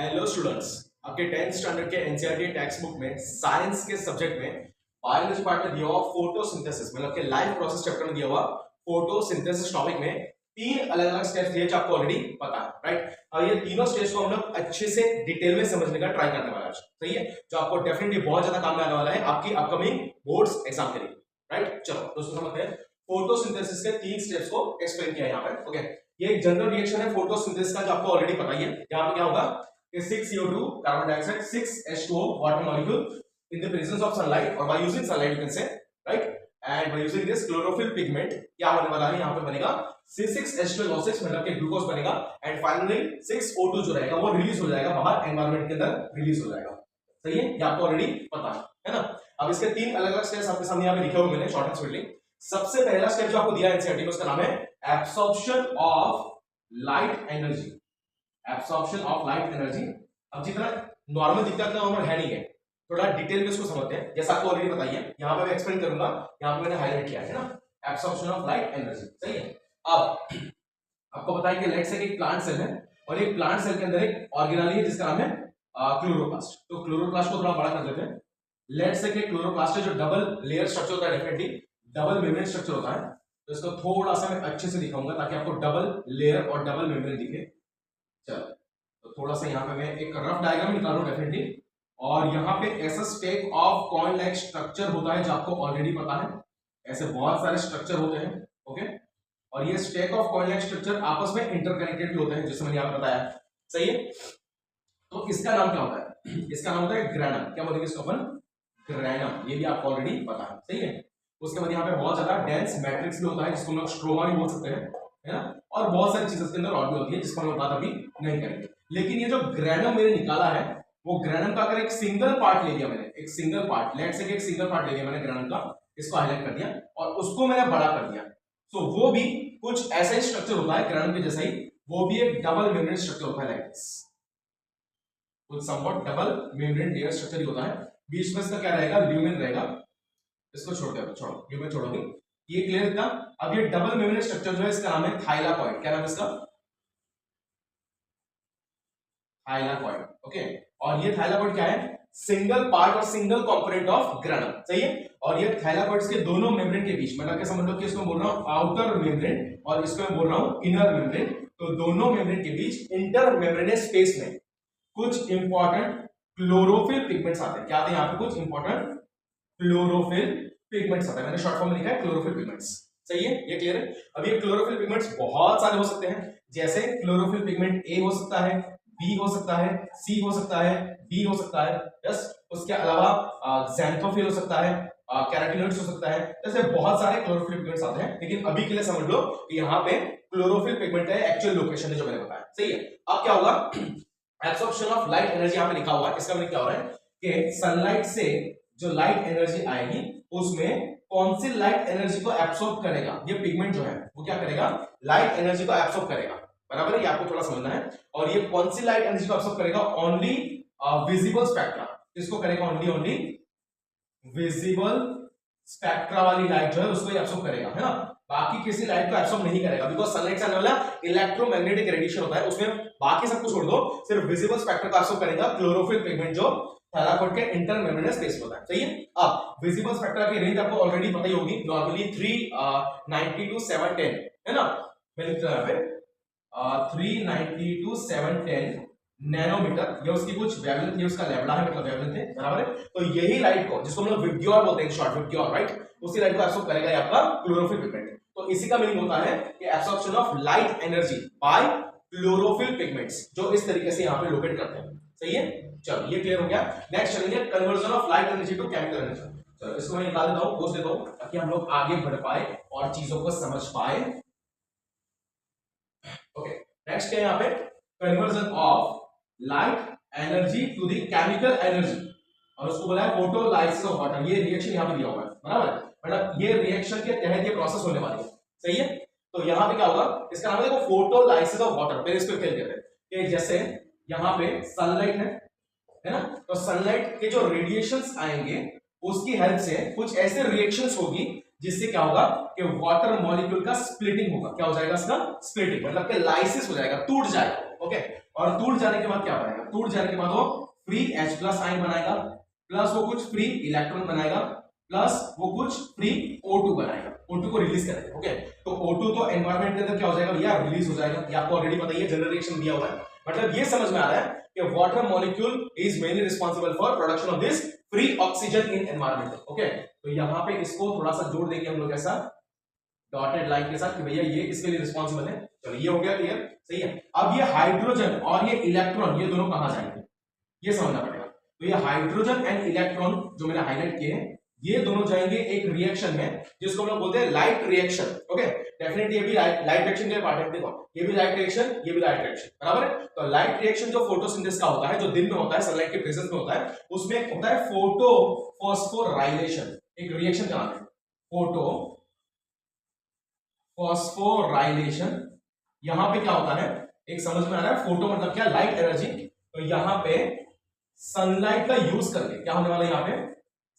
Hello students, आपके 10th standard के NCERT text book में साइंस के सब्जेक्ट में बायोलॉजी पार्ट में दिया हुआ फोटोसिंथेसिस मतलब के लाइफ प्रोसेस चैप्टर में दिया हुआ फोटोसिंथेसिस टॉपिक में तीन अलग अलग स्टेप्स दिए जो आपको ऑलरेडी पता है, राइट। अब ये तीनों स्टेप्स को हम लोग अच्छे से डिटेल में समझने का ट्राई करने वाला है, सही है, जो आपको डेफिनेटली बहुत ज्यादा काम में आने वाला है आपकी अपकमिंग बोर्ड्स एग्जाम के लिए, राइट। चलो दोस्तों समझते हैं फोटोसिंथेसिस के तीन स्टेप्स को एक्सप्लेन किया यहाँ पर। ओके, ये एक जनरल रिएक्शन है फोटोसिंथेसिस का जो आपको ऑलरेडी पता ही है। यहाँ पे क्या होगा कि 6CO2 carbon dioxide, 6H2O water molecule in the presence of sunlight, or by using sunlight you can say, right, and by using this chlorophyll pigment क्या होने वाला है, यहाँ पे बनेगा C6H12O6 मतलब कि ग्लूकोज बनेगा एंड फाइनली 6O2 जो रहेगा वो रिलीज हो जाएगा बाहर, एनवायरनमेंट के अंदर रिलीज हो जाएगा, सही है, ये आपको ऑलरेडी पता है ना। अब इसके तीन अलग अलग स्टेप्स आपके सामने यहाँ पे लिखे हुए मैंने शॉर्ट एंड स्वीटली। सबसे पहला स्टेप जो आपको दिया है एनसीईआरटी में उसका नाम है absorption of light energy, absorption of light energy. अब जितना नॉर्मल दिखता है नॉर्मल है नहीं है, थोड़ा डिटेल में इसको समझते हैं। जैसा आपको ऑलरेडी बताइए, यहाँ पे मैं एक्सप्लेन करूंगा, यहाँ पे मैंने हाईलाइट किया है ना, एब्सॉर्प्शन ऑफ लाइट एनर्जी, सही है। अब आपको बताया कि लेट से एक प्लांट सेल है और एक प्लांट सेल के अंदर एक ऑर्गेनेली है जिसका नाम है क्लोरोप्लास्ट। तो क्लोरोप्लास्ट को थोड़ा बड़ा कर देते हैं। लेट से क्लोरोप्लास्ट है जो डबल लेयर स्ट्रक्चर होता है, डेफिनेटली डबल मेम्ब्रेन स्ट्रक्चर होता है। तो इसको थोड़ा सा मैं अच्छे से दिखाऊंगा ताकि आपको डबल लेयर और डबल मेम्ब्रेन दिखे। चलो तो थोड़ा सा यहाँ पे मैं एक रफ डायग्राम निकाल रहा हूँ डेफिनेटली, और यहाँ पे ऐसा stack of coin like structure होता है जो आपको ऑलरेडी पता है, ऐसे बहुत सारे स्ट्रक्चर होते हैं, ओके। और ये stack of coin like structure आपस में इंटरकनेक्टेड भी होते हैं, जैसे मैंने यहाँ पे बताया, सही है। तो इसका नाम क्या होता है, इसका नाम होता है ग्रैनम। क्या बोलेंगे इसको अपन, ग्रैनम, ये भी आपको ऑलरेडी पता है, सही है। उसके बाद यहाँ पे बहुत ज्यादा डेंस मैट्रिक्स भी होता है जिसको हम लोग स्ट्रोमा भी बोल सकते हैं, है ना, और बहुत सारी चीजें इसके अंदर और भी होती है जिसको हम लोग बात अभी नहीं करेंगे। लेकिन ये जो ग्रैनम मैंने निकाला है वो ग्रैनम का अगर एक सिंगल पार्ट ले लिया मैंने, एक सिंगल पार्ट, लेट से एक सिंगल पार्ट ले लिया मैंने ग्रैनम का, इसको हाईलाइट कर दिया और उसको मैंने बड़ा कर दिया, तो वो भी कुछ ऐसा ही स्ट्रक्चर होता है ग्रैनम के जैसा ही, वो भी एक डबल मेम्ब्रेन स्ट्रक्चर होता है, लाइक दिस, कुछ somewhat double membrane layer structure ही होता है। बीच में इसका क्या रहेगा, ल्यूमेन रहेगा, इसको छोड़ दो, छोड़ो ल्यूमेन छोड़ोगे, ये क्लियर था। अब ये डबल मेम्ब्रेन स्ट्रक्चर जो है इसका नाम है थाइलाकॉइड। क्या नाम है इसका, थाइलाकॉइड, ओके। और ये थाइलाकॉइड क्या है, सिंगल पार्ट और सिंगल कंपोनेंट ऑफ ग्रैनम, सही है। और ये थाइलाकॉइड्स के दोनों मेम्ब्रेन के बीच, मतलब क्या समझ लो कि इसको बोल रहा हूं आउटर मेम्ब्रेन और इसको मैं बोल रहा हूं इनर मेम्ब्रेन, तो दोनों मेम्ब्रेन के बीच इंटर मेम्ब्रेनस स्पेस में कुछ इंपॉर्टेंट क्लोरोफिल पिगमेंट्स आते हैं। क्या आते हैं यहाँ पे, कुछ इंपॉर्टेंट क्लोरोफिल पिगमेंट्स आता है, मैंने शॉर्ट फॉर्म में लिखा है क्लोरोफिल पिगमेंट्स, सही है, ये क्लियर है। अब ये क्लोरोफिल पिगमेंट्स बहुत सारे हो सकते हैं, जैसे क्लोरोफिल पिगमेंट ए हो सकता है, बी हो सकता है, सी हो सकता है, डी हो सकता है, यस। उसके अलावा ज़ैंथोफिल हो सकता है, कैरोटीनॉइड्स हो सकता है, ऐसे बहुत सारे क्लोरोफिल पिगमेंट्स आते हैं। लेकिन अभी के लिए समझ लो कि यहाँ पे क्लोरोफिल पिगमेंट है एक्चुअल लोकेशन है जो मैंने बताया, सही है। अब क्या होगा, एब्सॉर्प्शन ऑफ लाइट एनर्जी यहाँ पे लिखा हुआ है, इसका मतलब क्या हो रहा है कि सनलाइट से जो लाइट एनर्जी आएगी उसमें कौन सी लाइट एनर्जी को एब्सॉर्ब करेगा, ये पिगमेंट जो है वो क्या करेगा, लाइट एनर्जी को एब्सॉर्ब करेगा, बराबर है, ये आपको थोड़ा समझना है। और ये कौन सी लाइट एनर्जी को एब्सॉर्ब करेगा, ओनली विजिबल स्पेक्ट्रा, इसको करेगा ओनली विजिबल स्पेक्ट्रा वाली लाइट जो है उसको एब्सॉर्ब करेगा, है ना, बाकी किसी लाइट को एब्सॉर्ब नहीं करेगा, बिकॉज सनलाइट से आने वाला इलेक्ट्रोमैग्नेटिक रेडिएशन होता है, उसमें बाकी सब कुछ छोड़ दो, सिर्फ विजिबल स्पेक्ट्रा को एब्सॉर्ब करेगा क्लोरोफिल पिगमेंट जो थाइलाकॉइड के इंटरमेम्ब्रेनस स्पेस होता है, सही है। अब विजिबल स्पेक्ट्रा की रेंज आपको ऑलरेडी पता ही होगी, नॉर्मली 390 टू 710, है ना, मैं लिख रहा हूं यहाँ पे 390 टू 710 नैनोमीटर, ये उसकी कुछ वेवलेंथ है, उसका लैम्डा है, मतलब वेवलेंथ है, बराबर है। तो यही लाइट को, जिसको हम लोग विब्ग्योर बोलते हैं, शॉर्ट विब्ग्योर, राइट, उसी लाइट को एब्सॉर्ब करेगा ये आपका क्लोरोफिल पिगमेंट। तो इसी का मीनिंग होता है कि absorption of light energy by chlorophyll pigments, जो इस तरीके से यहाँ पे लोकेट करते हैं, सही है। चलो ये क्लियर हो गया। नेक्स्ट चलेंगे conversion of light energy to chemical energy. चलो इसको मैं निकाल देता हूं, पोस्ट देता हूं, ताकि हम लोग आगे बढ़ पाए और चीजों को समझ पाए। ओके, नेक्स्ट क्या है यहाँ पे, conversion of light energy to the chemical energy, और उसको बोला है फोटोलाइसिस ऑफ वाटर। ये रिएक्शन यहाँ पे दिया हुआ है, बराबर, मतलब ये रिएक्शन के तहत ये प्रोसेस होने वाली है, सही है। तो यहाँ पे क्या होगा, इसका नाम है देखो फोटोलाइसिस ऑफ वाटर। पहले इसको क्या कहते हैं कि जैसे यहाँ पे सनलाइट है ना, तो सनलाइट के जो रेडिएशंस आएंगे उसकी हेल्प से कुछ ऐसे रिएक्शंस होगी जिससे क्या होगा कि वाटर मॉलिक्यूल का स्प्लिटिंग होगा। क्या हो जाएगा इसका, स्प्लिटिंग, मतलब कि लाइसिस हो जाएगा, टूट जाएगा, ओके। और टूट जाने के बाद क्या बनेगा, टूट जाने के बाद वो फ्री H प्लस आयन बनाएगा, प्लस वो कुछ फ्री इलेक्ट्रॉन बनाएगा, प्लस वो कुछ फ्री O2 बनाएगा, O2 को रिलीज करेगा। ओके, तो O2 तो एनवायरनमेंट के अंदर क्या हो जाएगा भैया, रिलीज हो जाएगा। ये आपको ऑलरेडी पता ही है, जनरल रिएक्शन दिया हुआ है। मतलब ये समझ में आ रहा है कि water molecule is mainly responsible for production of this free oxygen in environment. Okay, तो यहां पे इसको थोड़ा सा जोड़ देंगे हम लोग ऐसा डॉटेड लाइन के साथ कि भैया ये इसके लिए रिस्पांसिबल है। चलो ये हो गया क्लियर, सही है। अब ये हाइड्रोजन और ये इलेक्ट्रॉन, ये दोनों कहां जाएंगे, ये समझना पड़ेगा। तो ये हाइड्रोजन एंड इलेक्ट्रॉन जो मैंने हाईलाइट किए हैं, ये दोनों जाएंगे एक रिएक्शन में जिसको हम लोग बोलते हैं लाइट रिएक्शन। ओके, डेफिनेटली ये भी लाइट रिएक्शन के पार्ट है। देखो ये भी लाइट रिएक्शन, ये भी लाइट रिएक्शन, बराबर है। तो लाइट रिएक्शन जो फोटोसिंथेसिस का होता है, जो दिन में होता है, सनलाइट के प्रेजेंस में होता है, उसमें एक होता है फोटो फॉस्फोराइलेशन। एक रिएक्शन का नाम है फोटो फॉस्फोराइलेशन। यहां पे क्या होता है, एक समझ में आ रहा है, फोटो मतलब क्या, लाइट एनर्जी। तो यहां पे सनलाइट का यूज करके क्या होने वाला है, यहां पे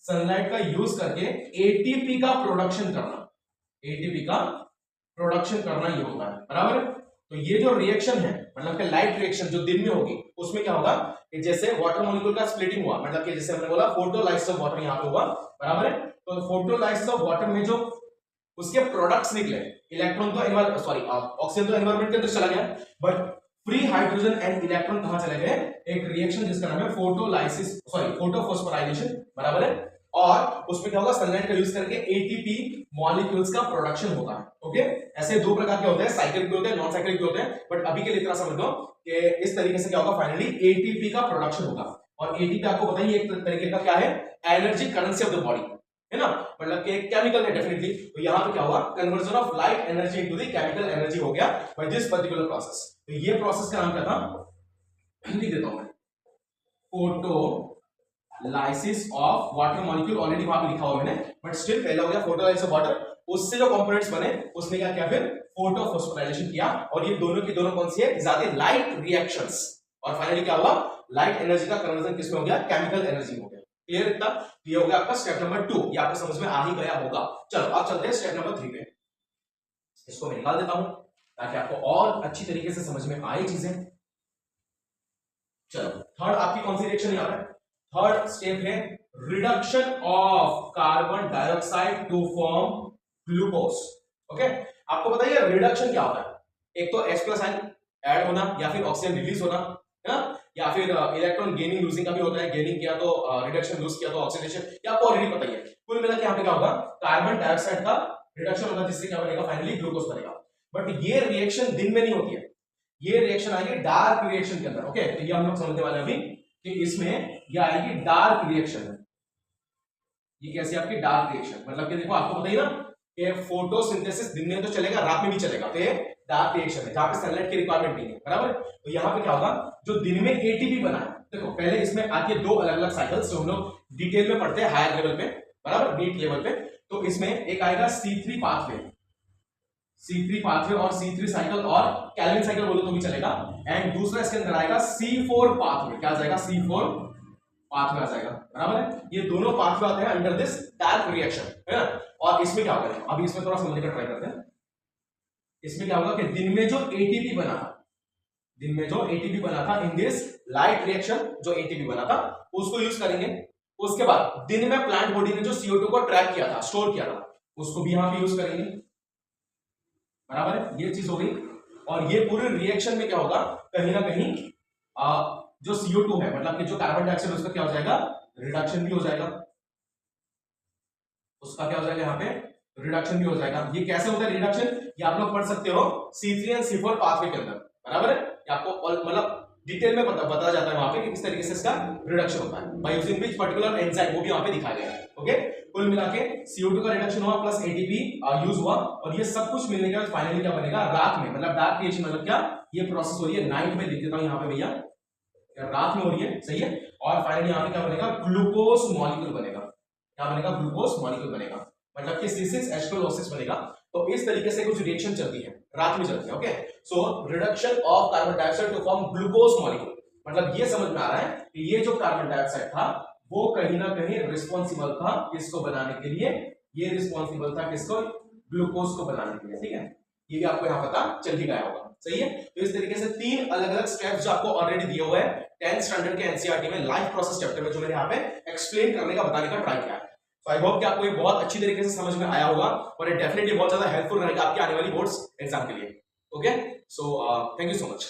सनलाइट का यूज करके एटीपी का प्रोडक्शन करना, एटीपी का प्रोडक्शन करना ये होता है, बराबर है। तो ये जो रिएक्शन है, मतलब कि लाइट रिएक्शन जो दिन में होगी, उसमें क्या होगा कि जैसे वाटर मॉलिक्यूल का स्प्लिटिंग हुआ, मतलब कि जैसे हमने बोला फोटोलाइसिस ऑफ वाटर यहां पे हुआ, बराबर है। तो फोटोलाइसिस ऑफ वाटर में जो उसके प्रोडक्ट्स निकले, इलेक्ट्रॉन तो सॉरी ऑक्सीजन तो एनवायरनमेंट के अंदर चला गया, but free hydrogen and electron कहां चले गए, एक रिएक्शन जिसका नाम है फोटोलाइसिस सॉरी फोटोफॉस्फोराइलेशन, बराबर है। और उसमें क्या होगा, सनलाइट का यूज करके एटीपी मॉलिक्यूल्स का प्रोडक्शन होता है। ओके, ऐसे दो प्रकार के होते हैं, साइक्लिक भी होते हैं, नॉन साइक्लिक भी होते हैं, बट अभी के लिए इतना समझ लो कि इस तरीके से क्या होगा, फाइनली एटीपी का प्रोडक्शन होगा। और एटीपी आपको बताइए एक तरीके का क्या है, energy currency of the body है ना, मतलब कि केमिकल है डेफिनेटली। तो यहां पे क्या हुआ, conversion of light energy into the chemical energy हो गया बाय दिस पर्टिकुलर प्रोसेस। तो ये प्रोसेस का नाम क्या था, लिख देता हूं मैं, photo lysis of water molecule. Already वहां पे लिखा हुआ मैंने, बट स्टिल पहला हो गया फोटोलाइसिस ऑफ वाटर, उससे जो कंपोनेंट्स बने उसने क्या किया, फिर फोटोफॉस्फोराइलेशन किया। और ये दोनों की दोनों कौन सी है, ज्यादा लाइट रिएक्शंस। और फाइनली क्या हुआ, लाइट एनर्जी का कन्वर्जन किसमें हो गया, केमिकल एनर्जी हो गया। क्लियर इतना, ये हो गया आपका स्टेप नंबर 2, ये आपको समझ में आ ही गया होगा। चलो अब चलते हैं स्टेप नंबर 3 पे। इसको मैं निकाल देता हूं ताकि आपको और अच्छी तरीके से समझ में आए चीजें। चलो थर्ड आपकी कौन सी रिएक्शन यहां पे, थर्ड स्टेप है reduction of carbon dioxide to form glucose. Okay, आपको बताइए रिडक्शन क्या होता है, एक तो H प्लस आयन ऐड होना, या फिर ऑक्सीजन रिलीज होना है ना, या फिर इलेक्ट्रॉन गेनिंग लूजिंग का भी होता है, गेनिंग किया तो रिडक्शन, लूज किया तो ऑक्सीडेशन, ये आपको ऑलरेडी पता ही है। कुल मिला के यहाँ पे क्या होगा, कार्बन डाइऑक्साइड का रिडक्शन होगा, जिससे क्या बनेगा, फाइनली ग्लूकोज बनेगा। बट ये रिएक्शन दिन में नहीं होती है, ये रिएक्शन आएगी डार्क रिएक्शन के अंदर। ओके, तो ये हम लोग समझने वाले हैं अभी कि इसमें ये आएगी डार्क रिएक्शन। ये कैसी आपकी डार्क रिएक्शन, मतलब कि देखो आपको बताइए ना कि फोटोसिंथेसिस दिन में तो चलेगा, रात में भी चलेगा, तो ये डार्क रिएक्शन है जहां पे सनलाइट की रिक्वायरमेंट नहीं है, बराबर। तो यहाँ पे क्या होगा, जो दिन में एटीपी बना है, देखो पहले इसमें आके दो अलग अलग साइकिल्स जो हम लोग डिटेल में पढ़ते हैं हायर लेवल पे, बराबर, नीट लेवल पे। तो इसमें एक आएगा C3 पाथवे, C3 पाथवे और C3 साइकिल और कैल्विन साइकिल बोलो तो भी चलेगा। एंड दूसरा इसके अंदर आएगा C4 पाथवे, क्या आ जाएगा, C4 पाथवे आ जाएगा, बराबर है। ये दोनों पाथवे आते हैं अंडर दिस डार्क रिएक्शन, है ना। और इसमें क्या होगा, अभी इसमें थोड़ा समझने का ट्राई करते हैं। इसमें क्या होगा कि दिन में जो एटीपी बना था, दिन में जो एटीपी बना था इन दिस लाइट रिएक्शन, जो एटीपी बना था उसको यूज करेंगे। उसके बाद दिन में प्लांट बॉडी ने जो CO2 को ट्रैप किया था, स्टोर किया था, उसको भी यहां पे यूज करेंगे, बराबर है। ये चीज हो गई। और ये पूरे रिएक्शन में क्या होगा, कहीं ना कहीं जो CO2 है, मतलब कि जो कार्बन डाइऑक्साइड, उसका क्या हो जाएगा, रिडक्शन भी हो जाएगा, उसका क्या हो जाएगा, यहाँ पे रिडक्शन भी हो जाएगा। ये कैसे होता है रिडक्शन, ये आप लोग पढ़ सकते हो C3 एंड C4 पाथवे के अंदर, बराबर है। ये आपको मतलब डिटेल में बताया जाता है वहां पे कि किस तरीके से इसका रिडक्शन होता है, by using which particular enzyme, वो भी वहां पे दिखाया गया है। ओके, कुल मिला के CO2 का रिडक्शन हुआ प्लस एटीपी यूज हुआ, और ये सब कुछ मिलने के बाद फाइनली क्या बनेगा, रात में, मतलब डार्क रिएक्शन, मतलब क्या, ये प्रोसेस हो रही है नाइट में, लिख देता हूं यहाँ पे भैया, रात में हो रही है, सही है। और फाइनली यहाँ पे क्या बनेगा, ग्लूकोज मॉलिक्यूल बनेगा, क्या बनेगा, ग्लूकोज मॉलिक्यूल बनेगा, मतलब कि C6H12O6 बनेगा। तो इस तरीके से कुछ रिएक्शन चलती है, रात में चलती है। Okay, so reduction of carbon dioxide to form glucose molecule, मतलब ये समझ में आ रहा है कि ये जो कार्बन डाइऑक्साइड था वो कहीं ना कहीं रिस्पॉन्सिबल था किसको बनाने के लिए, ये रिस्पॉन्सिबल था किसको, ग्लूकोज को बनाने के लिए, ठीक है। ये भी आपको यहाँ पता चल ही गया होगा। सही है। तो इस तरीके से 3 अलग अलग स्टेप्स जो आपको ऑलरेडी दिए हुए हैं 10th स्टैंडर्ड के एनसीईआरटी में लाइफ प्रोसेस चैप्टर में, जो मैंने यहाँ पे एक्सप्लेन करने का बताने का ट्राई किया है। तो आई होप कि आपको ये बहुत अच्छी तरीके से समझ में आया होगा और ये डेफिनेटली बहुत ज्यादा हेल्पफुल रहेगा आपकी आने वाली बोर्ड्स एग्जाम के लिए। Okay, so thank you so much.